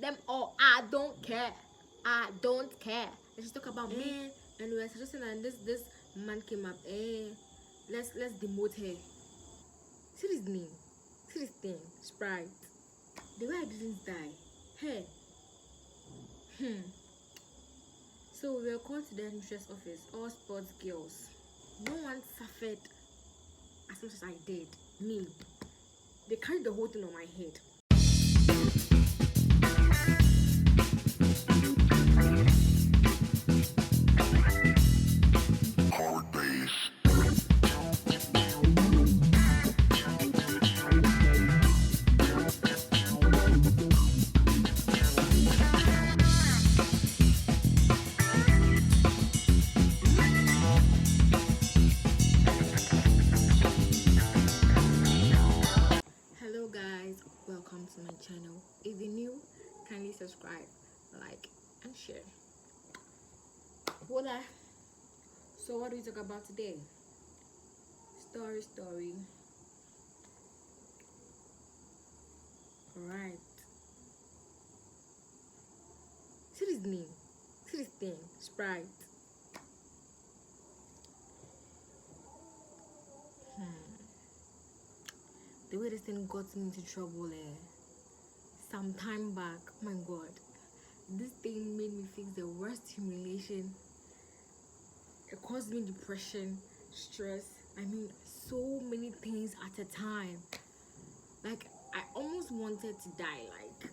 them all. I don't care. I don't care. Let's just talk about me. And we were suggesting that this man came up. Let's demote her. See this name. See this thing. Sprite. The way I didn't die. Hey. So we were called to the headmistress office. All sports girls. No one suffered as much as I did. Me. They carried the whole thing on my head. Hello guys, welcome to my channel. If you're new, kindly subscribe, like and share. Voila. So what do we talk about today? Story. Alright. See this name. See this thing. Sprite. The way this thing got me into trouble some time back. Oh my god. This thing made me face the worst humiliation. It caused me depression, stress. I mean, so many things at a time. Like, I almost wanted to die. Like,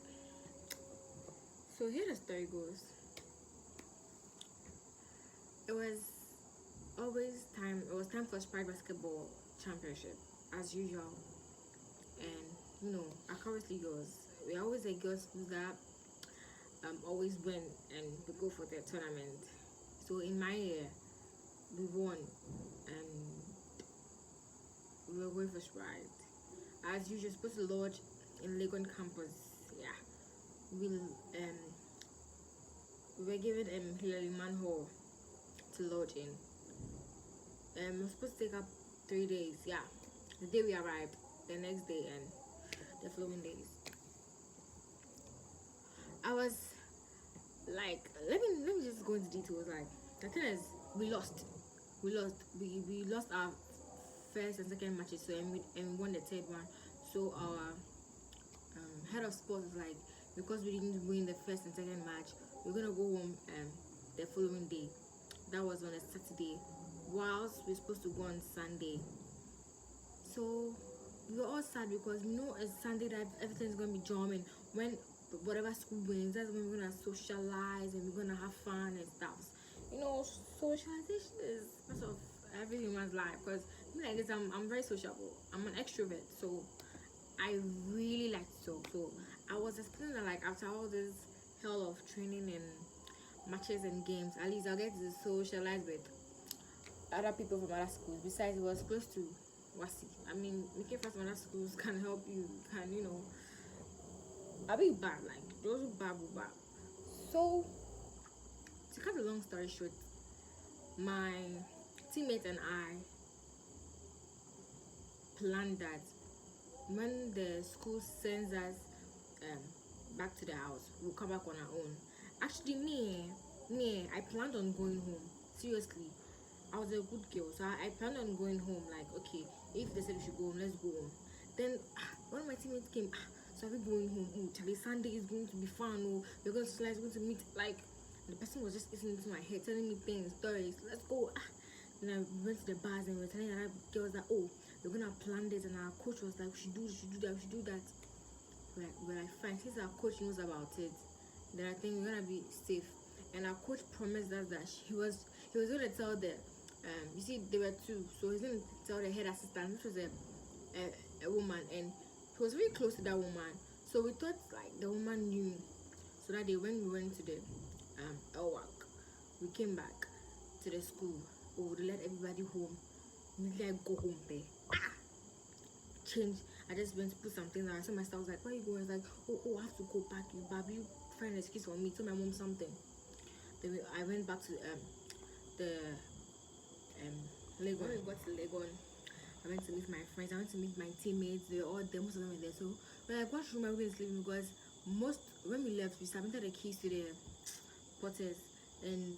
so here the story goes. It was time for Sprite basketball championship as usual. And you know, accuracy girls, we always a girls who that always win and we go for the tournament. So in my year, we won and we were going for Sprite. As usual, supposed to lodge in Legon campus. Yeah, we were given Hillary Manhole to lodge in. It was supposed to take up 3 days. Yeah, the day we arrived, the next day, and the following days. I was like, let me just go into details. Like, the thing is, we lost our first and second matches, so and we won the third one. So our head of sports was like, because we didn't win the first and second match, we're gonna go home the following day. That was on a Saturday, whilst we're supposed to go on Sunday. So we were all sad because we know it's Sunday that everything's gonna be drumming. When whatever school wins, that's when we're gonna socialize and we're gonna have fun and stuff. You know, socialization is part of every human's life. Because me like this, I'm very sociable. I'm an extrovert, so I really like to talk. So I was expecting that, like, after all this hell of training and matches and games, at least I'll get to socialize with other people from other schools. Besides, it was close to Wasi. I mean, making friends from other schools can help you. Can, you know, I'll be bad. Like, those who bad will bad. So, to cut a long story short, my teammate and I planned that when the school sends us back to the house, we'll come back on our own. Actually, me, I planned on going home. Seriously, I was a good girl, so I planned on going home. Like, okay, if they said we should go home, let's go home. Then one of my teammates came. So are we going home? Oh, Charlie, Sunday is going to be fun. Oh, we're going to socialize, we're going to meet. Like, the person was just listening to my head, telling me things, stories. Let's go. And I went to the bars and we were telling other girls that, oh, we're gonna plan this, and our coach was like, we should do that. We're like, fine, since our coach knows about it, then I think we're gonna be safe. And our coach promised us that he was gonna tell the you see, there were two, so he's gonna tell the head assistant, which was a woman, and he was very close to that woman. So we thought like the woman knew. So that day when we went to the LWAC, we came back to the school. Oh, they let everybody home. We like go home there. Change. I just went to put something there. I saw myself, I was like, where are you going? I was like, oh, I have to go back. You find an excuse for me. Tell my mom something. Then I went back to the Legon. When we got to Legon, I went to meet my friends. I went to meet my teammates. They were all there. Most of them were there. So we're like, what room are we going to sleep in? Because most when we left, we submitted the keys to the porters, and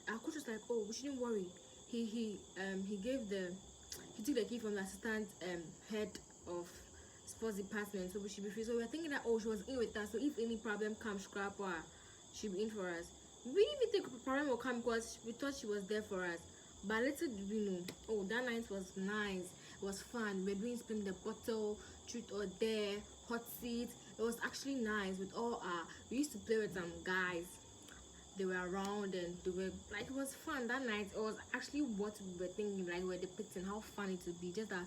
our coach was like, "Oh, we shouldn't worry." He gave the he took the key from the assistant head of sports department, so we should be free. So we were thinking that, oh, she was in with us, so if any problem comes, scrap her, she'll be in for us. We didn't even think a problem will come because we thought she was there for us. But little did we know, oh, that night was nice. It was fun. We were doing spin the bottle, truth or dare, hot seat. It was actually nice with all our. We used to play with some guys. They were around and they were like, it was fun that night. It was actually what we were thinking, like we were depicting how fun it would be. Just that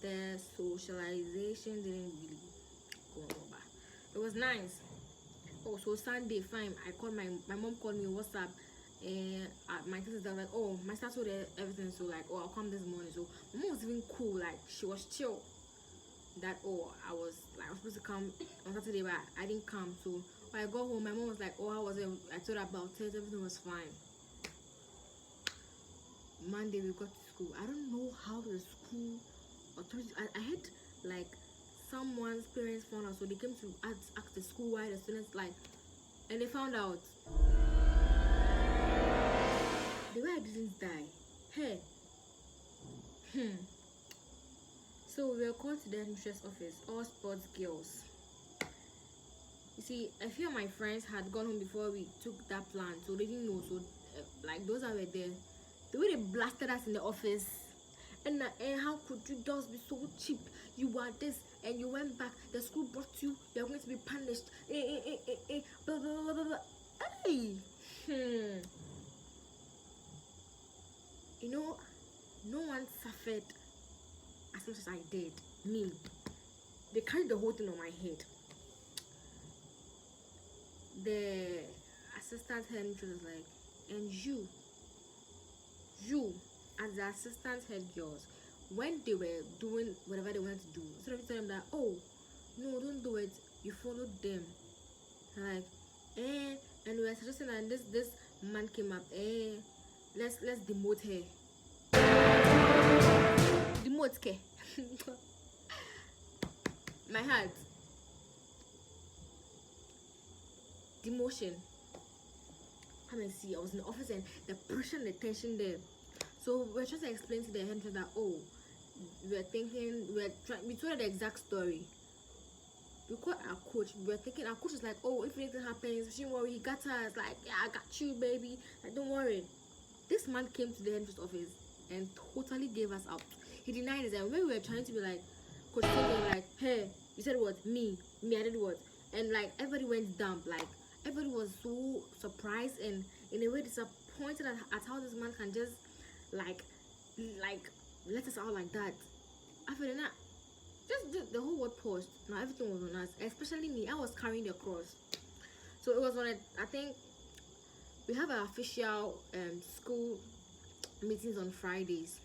the socialization didn't really go over. It was nice. Oh, so Sunday, fine. I called my mom called me on WhatsApp, and my sister was like, oh, my sister told her everything. So like, oh, I'll come this morning. So my mom was even cool. Like she was chill. That I was supposed to come on Saturday, but I didn't come. So when I got home, my mom was like, oh, how was it? I told her about it. Everything was fine. Monday we got to school. I don't know how the school authority. I heard like someone's parents found out, so they came to ask the school why the students like, and they found out the way I didn't die. Hey, So we were called to the headmistress office, all sports girls. You see, a few of my friends had gone home before we took that plan, so they didn't know. So, like those that were there, the way they blasted us in the office, and how could you just be so cheap? You were this, and you went back. The school brought you. You're going to be punished. Blah, blah, blah, blah, blah. Hey, you know, no one suffered as much as I did. Me. They carried the whole thing on my head. The assistant head mistress was like, and you as the assistant head girls, when they were doing whatever they wanted to do, instead of telling them that, oh no, don't do it, you followed them. Like, and we were suggesting that this man came up, let's demote her. Demote ke. My heart. Demotion. Come and see. I was in the office and the pressure and the tension there. So we're trying to explain to the head that, oh, we told her the exact story. We called our coach. We were thinking, our coach is like, oh, if anything happens, don't worry, he got us. Like, yeah, I got you, baby. Like, don't worry. This man came to the head office and totally gave us out. He denied it. And when we were trying to be like, coach told me like, hey, you said what? Me, I did what? And like everybody went dumb. Like everybody was so surprised and in a way disappointed at how this man can just like let us out like that. After that, just the whole world paused. Now everything was on us, especially me. I was carrying the cross. So it was on it. I think we have our official school meetings on Fridays.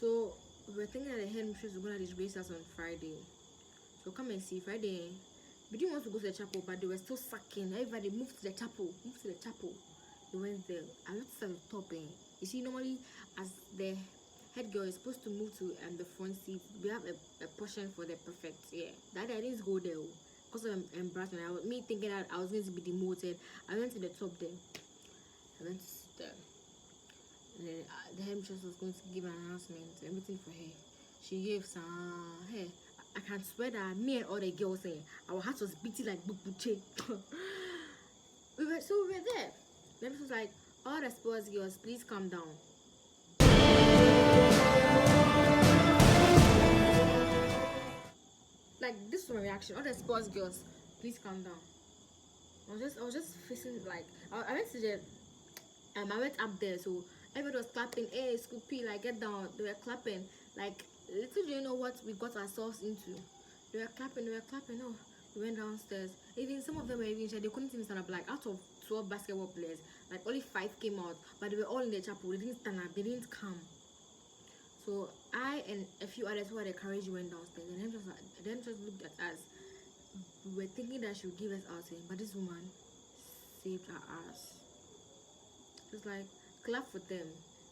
So we were thinking that the headmistress was gonna disgrace us on Friday. So come and see Friday. We didn't want to go to the chapel, but they were still sucking. Everybody moved to the chapel. They went there. I looked at the top. You see, normally as the head girl is supposed to move to the front seat. We have a portion for the prefect. Yeah, that I didn't go there because of embarrassment. Me thinking that I was going to be demoted. I went to the top there. I went to sit there. And then the headmistress was going to give an announcement, everything for her. She gave some hey, I can swear that me and all the girls saying our hearts was beating like buche. we were there. Then it was like, all the sports girls, please calm down. Like this was my reaction. All the sports girls, please calm down. I was just facing like I went to the I went up there, so everybody was clapping. Hey, Scoopy, like get down. They were clapping. Like little do you know what we got ourselves into. They were clapping. Oh, we went downstairs. Even some of them were even they couldn't even stand up. Like out of 12 basketball players, like only 5 came out, but they were all in the chapel. They didn't stand up. They didn't come. So I and a few others who had the courage went downstairs, and then just looked at us. We were thinking that she would give us out, but this woman saved our ass. Just like clap for them.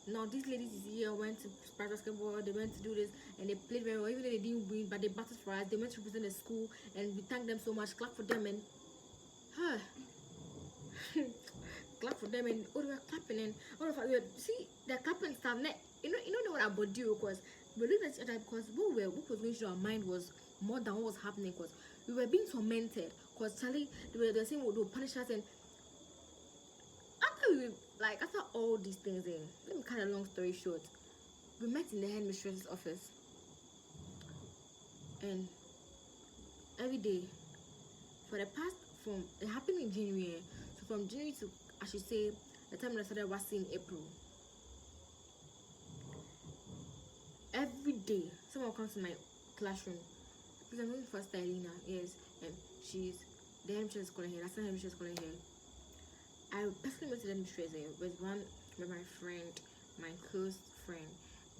Now these ladies is here went to practice basketball, they went to do this and they played very well, even though they didn't win, but they battled for us. They went to represent the school and we thank them so much. Clap for them and huh. Clap for them and all they were clapping and all of us we were, see the clapping stuff. You know the one about you because we looked at each other because what was going through our mind was more than what was happening because we were being tormented because Charlie they were saying they would punish us and after all these things let me cut a long story short, we met in the headmistress's office and every day for the past from it happened in January, so from January to I should say the time I started was in April, every day someone comes to my classroom. Because I'm going for Stylina, yes, and she's the headmistress is calling here. That's the headmistress calling here. I personally went to the headmistress with my friend, my close friend,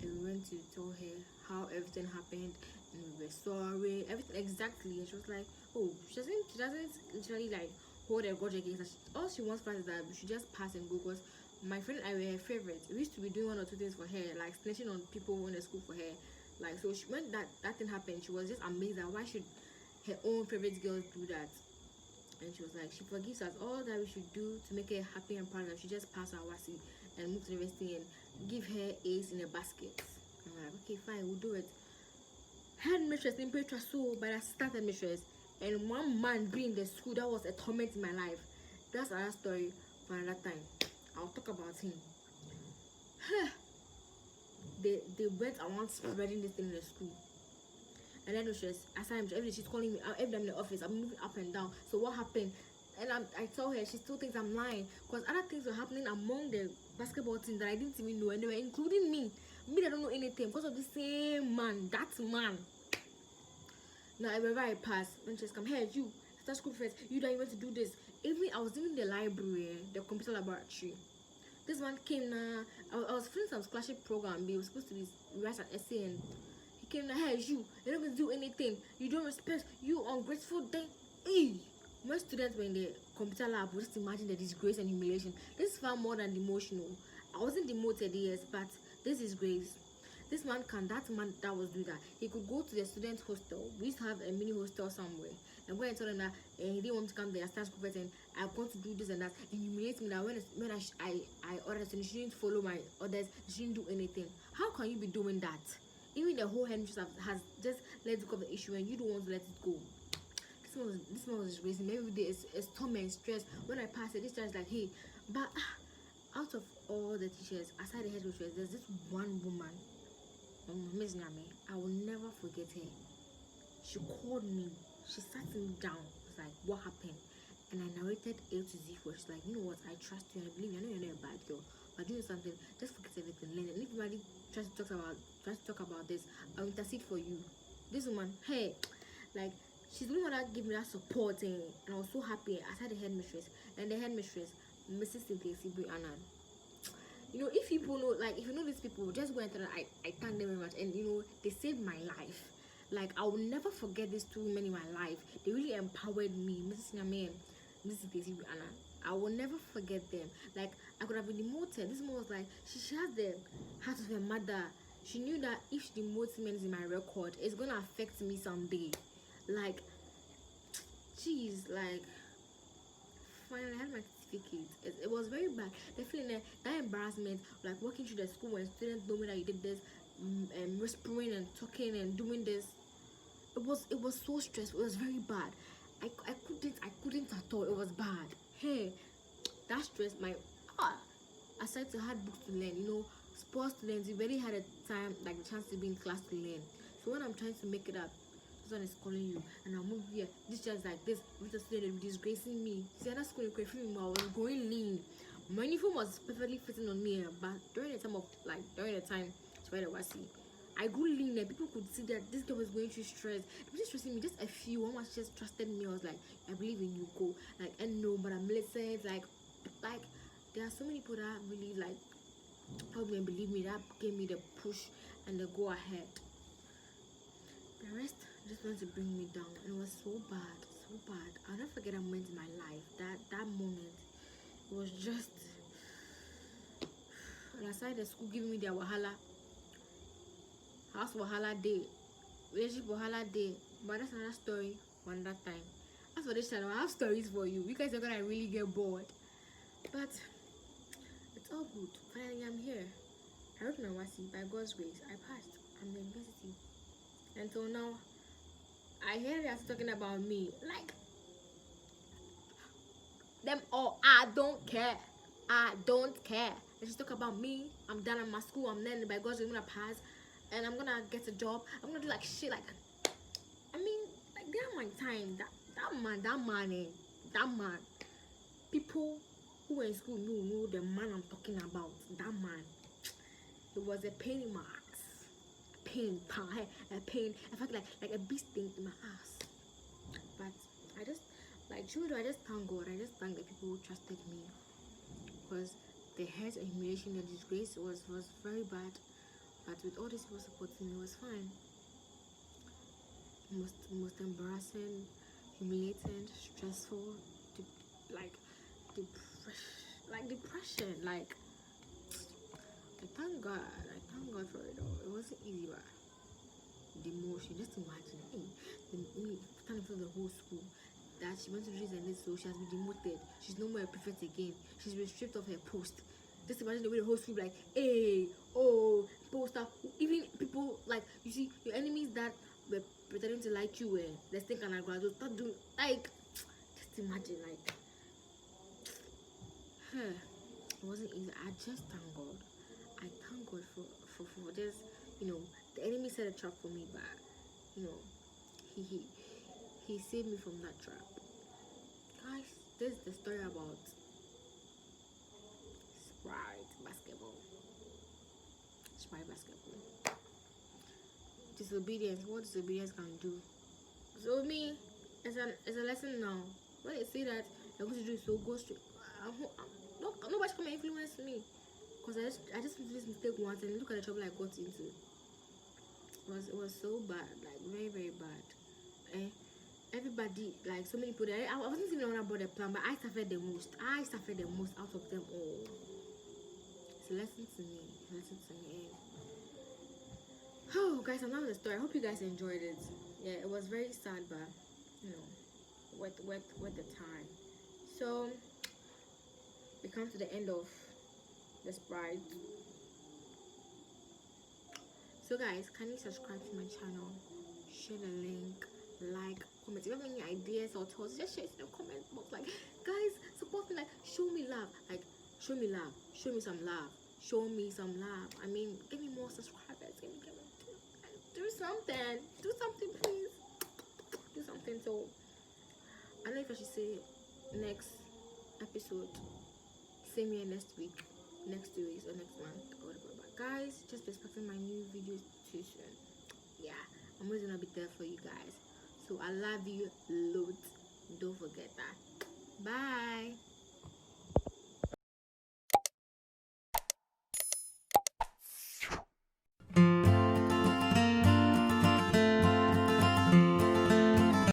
and we went to tell her how everything happened and we were sorry, everything exactly. And she was like, oh, she doesn't literally like hold a grudge against us. All she wants for us is that we should just pass and go because my friend and I were her favorites. We used to be doing one or two things for her, like snitching on people in the school for her. Like so when that thing happened, she was just amazed that why should her own favorite girls do that. And she was like, she forgives us. All that we should do to make her happy and proud, that she just pass our WASI and move to the university and give her A's in a basket. I'm like, okay, fine, we'll do it. Headmistress in Petra, so by the assistant headmistress, and one man being in the school, that was a torment in my life. That's another story for another time. I'll talk about him. They went around spreading this thing in the school. And then every day she's calling me. Every day I'm in the office, I'm moving up and down. So what happened? And I tell her, she still thinks I'm lying because other things were happening among the basketball team that I didn't even know, and they were including me. Me, I don't know anything because of the same man. That man. Now wherever I pass, when she's come, hey you, start school first. You don't even to do this. Even I was in the library, the computer laboratory. This man came now. I was filling some scholarship program. We were supposed to be write an essay and came to hey you don't even do anything, you don't respect, you ungrateful thing. When students were in the computer lab, just imagine the disgrace and humiliation. This is far more than emotional. I wasn't demoted, yes, but this is grace. That man that was doing that, he could go to the student hostel. We used to have a mini hostel somewhere and go and tell them that he didn't want to come there, start school and I'm going to do this and that, and humiliate me that when I ordered and you shouldn't follow my orders, you shouldn't do anything. How can you be doing that? Even the whole headmistress has just let go of the issue and you don't want to let it go. This man was disgracing me every day. It's torment, stress. When I pass it, this child is like, hey, but out of all the teachers, aside the headmistress, there's this one woman, Miss Nami. I will never forget her. She called me. She sat me down. I was like, what happened? And I narrated A to Z for her. She's like, you know what? I trust you and I believe you. I know you're not a bad girl. But doing something, just forget everything. Learn it. And if anybody tries to talk about this, I'll intercede for you. This woman, hey, like she's the one that gave me that support and I was so happy. I had the headmistress and the headmistress, Mrs. Cynthia Sibri Annan. You know, if people know, like if you know these people, just go and tell them I thank them very much, and you know they saved my life. Like I will never forget these two women in my life. They really empowered me, Mrs. Nyame and Mrs. Sibri Annan. I will never forget them. Like I could have been demoted. This woman was like, she has the heart of her mother. She knew that if she demotes me in my record, it's gonna affect me someday. Like, jeez, like finally I had my certificate. It was very bad. The feeling that embarrassment, like walking through the school when students know me that you did this, and whispering and talking and doing this. It was so stressful. It was very bad. I couldn't at all. It was bad. Hey, that stress aside to hard books to learn, you know, sports students, you barely had a time like the chance to be in class to learn. So when I'm trying to make it up, this one is calling you and I'm over here. This just like this, with the student disgracing me. See, that school I was going lean. My uniform was perfectly fitting on me, but during the time to was I grew lean and people could see that this girl was going through stress. It was just stressing me, just a few. One was just trusted me. I was like, I believe in you, go. Like, and no, but I'm listening. Like there are so many people that really like helped me and believe me, that gave me the push and the go ahead. The rest just went to bring me down, and it was so bad, so bad. I'll never forget that moment in my life. That moment, it was just aside the school giving me their wahala, house wahala day, relationship wahala day, but that's another story one that time. As for this channel, I have stories for you. You guys are gonna really get bored, but it's all good. Finally, I'm here. I wrote my WASI. By God's grace, I passed. I'm in university. Until now, I hear they're talking about me. Like, them all, I don't care. I don't care. They just talk about me. I'm done at my school. I'm learning. By God's grace, I'm gonna pass. And I'm gonna get a job. I'm gonna do like shit. Like, I mean, like, they are my time. That man. People who were in school know the man I'm talking about. That man. It was a pain in my ass. A pain. I felt like a bee sting in my ass. But I just, like, truly, I just thank God. I just thank the people who trusted me. Because the hurt and humiliation and disgrace was very bad. But with all these people supporting me, it was fine. Most embarrassing, humiliating, stressful, depression. Like, I thank God for it all. It wasn't easy, but demotion. Just imagine, hey, standing in front of the whole school, that she went to raise and so she has been demoted. She's no more a prefect again. She's been stripped of her post. Just imagine the way the whole school like, hey, oh, poster. Even people like, you see, your enemies that were pretending to like you, let's think and graduate, start doing like, just imagine, like, it wasn't easy. I just thank God. I thank God for just, the enemy set a trap for me, but he saved me from that trap. Guys, this is the story about Sprite basketball. Disobedience. What disobedience can do. So me, it's a lesson now. When they say that you're going to do it, so go straight. Nobody can influence me. Because I just did this mistake once and look at the trouble I got into. It was so bad, like very, very bad. Everybody, like so many people, I wasn't even on about the plan, but I suffered the most. Out of them all. It's a lesson to me. Oh, guys, I'm done with the story. I hope you guys enjoyed it. Yeah, it was very sad, but worth the time. So we come to the end of the Sprite. So guys, can you subscribe to my channel, share the link, like, comment. If you have any ideas or thoughts, just share it in the comment box. Like, guys, support me. Like, show me love. Like, show me love. Show me some love. Show me some love. I mean, give me more subscribers. Do something. Do something, please. Do something. So I don't know if I should say next episode, same year next week, next 2 weeks, or next month, or whatever. But guys, just expecting my new videos too soon. Yeah, I'm always gonna be there for you guys. So I love you loads. Don't forget that. Bye.